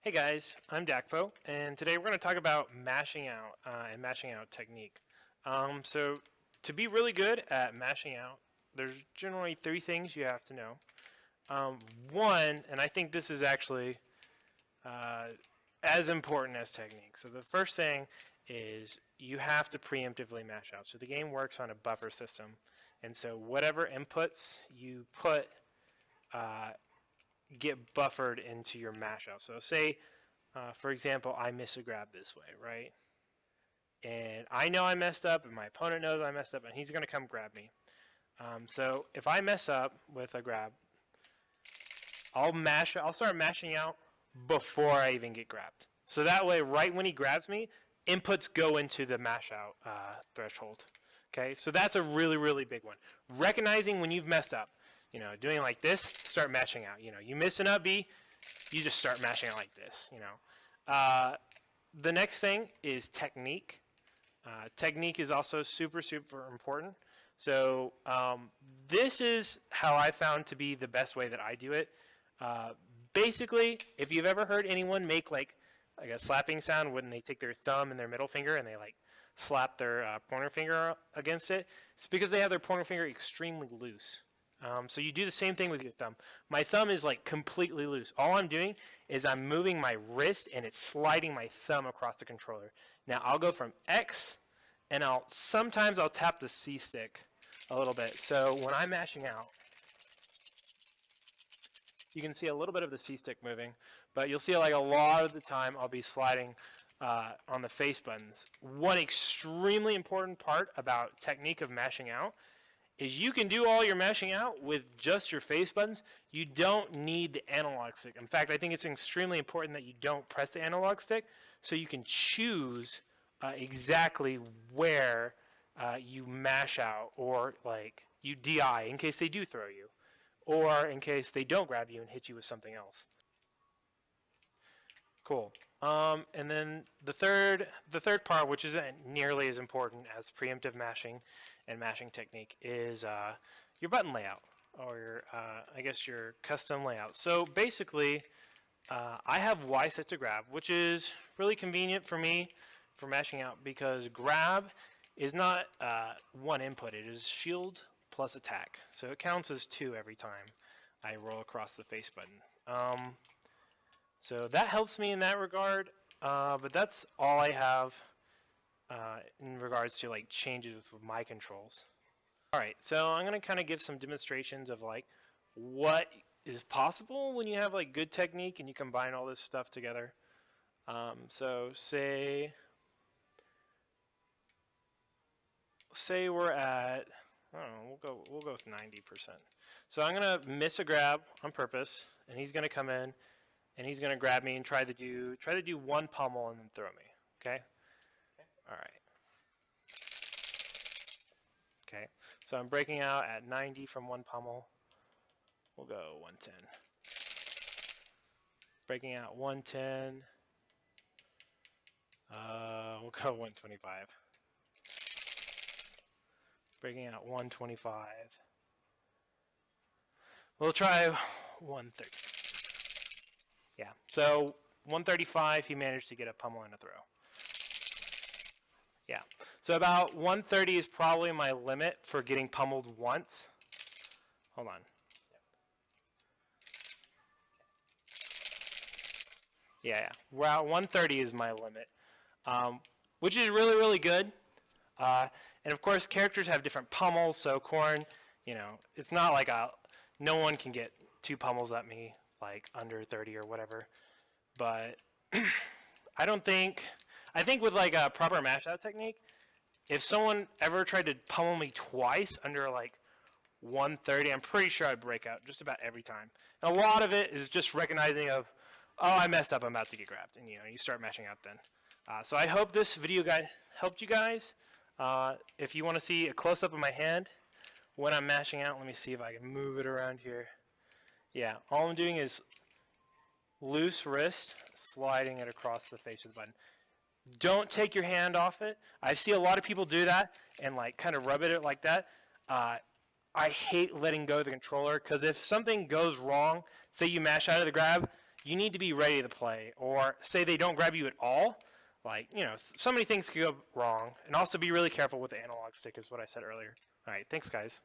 Hey guys, I'm Dakpo, and today we're going to talk about mashing out and mashing out technique. So to be really good at mashing out, there's generally three things you have to know. One, and I think this is actually as important as technique. So the first thing is you have to preemptively mash out. So the game works on a buffer system, and so whatever inputs you put get buffered into your mash out. So say, for example, I miss a grab this way, right? And I know I messed up, and my opponent knows I messed up, and he's going to come grab me. So if I mess up with a grab, I'll start mashing out before I even get grabbed. So that way, right when he grabs me, inputs go into the mash out threshold. Okay, so that's a really, really big one. Recognizing when you've messed up. Doing like this, start mashing out. You miss an up B, you just start mashing out like this. The next thing is technique. Technique is also super, super important. So this is how I found to be the best way that I do it. Basically, if you've ever heard anyone make like a slapping sound when they take their thumb and their middle finger and they like slap their pointer finger against it, it's because they have their pointer finger extremely loose. So you do the same thing with your thumb. My thumb is like completely loose. All I'm doing is I'm moving my wrist and it's sliding my thumb across the controller. Now I'll go from X and sometimes I'll tap the C stick a little bit. So when I'm mashing out, you can see a little bit of the C stick moving, but you'll see like a lot of the time I'll be sliding on the face buttons. One extremely important part about technique of mashing out is you can do all your mashing out with just your face buttons. You don't need the analog stick. In fact, I think it's extremely important that you don't press the analog stick so you can choose exactly where you mash out or like you DI in case they do throw you or in case they don't grab you and hit you with something else. Cool. And then the third part, which isn't nearly as important as preemptive mashing and mashing technique, is your button layout, or your, I guess your custom layout. So basically, I have Y set to grab, which is really convenient for me for mashing out because grab is not one input. It is shield plus attack. So it counts as 2 every time I roll across the face button. So that helps me in that regard, but that's all I have in regards to like changes with my controls. All right, so I'm going to kind of give some demonstrations of like what is possible when you have like good technique and you combine all this stuff together. So say we're at, I don't know, we'll go with 90%. So I'm going to miss a grab on purpose, and he's going to come in. And he's going to grab me and try to do one pummel and then throw me. Okay? All right. Okay. So I'm breaking out at 90 from one pummel. We'll go 110. Breaking out 110. We'll go 125. Breaking out 125. We'll try 130. Yeah, so 135, he managed to get a pummel and a throw. Yeah, so about 130 is probably my limit for getting pummeled once. Hold on. Yeah, well, 130 is my limit, which is really, really good. And of course, characters have different pummels, so Corn, it's not like no one can get 2 pummels at me like under 30 or whatever, but I think with like a proper mash out technique, if someone ever tried to pummel me twice under like 130, I'm pretty sure I'd break out just about every time. And a lot of it is just recognizing of, oh, I messed up, I'm about to get grabbed, and you start mashing out then. So I hope this video guide helped you guys. If you want to see a close-up of my hand when I'm mashing out, let me see if I can move it around here. Yeah, all I'm doing is loose wrist, sliding it across the face of the button. Don't take your hand off it. I see a lot of people do that and like kind of rub it like that. I hate letting go of the controller because if something goes wrong, say you mash out of the grab, you need to be ready to play. Or say they don't grab you at all, like, you know, so many things could go wrong. And also be really careful with the analog stick is what I said earlier. All right, thanks guys.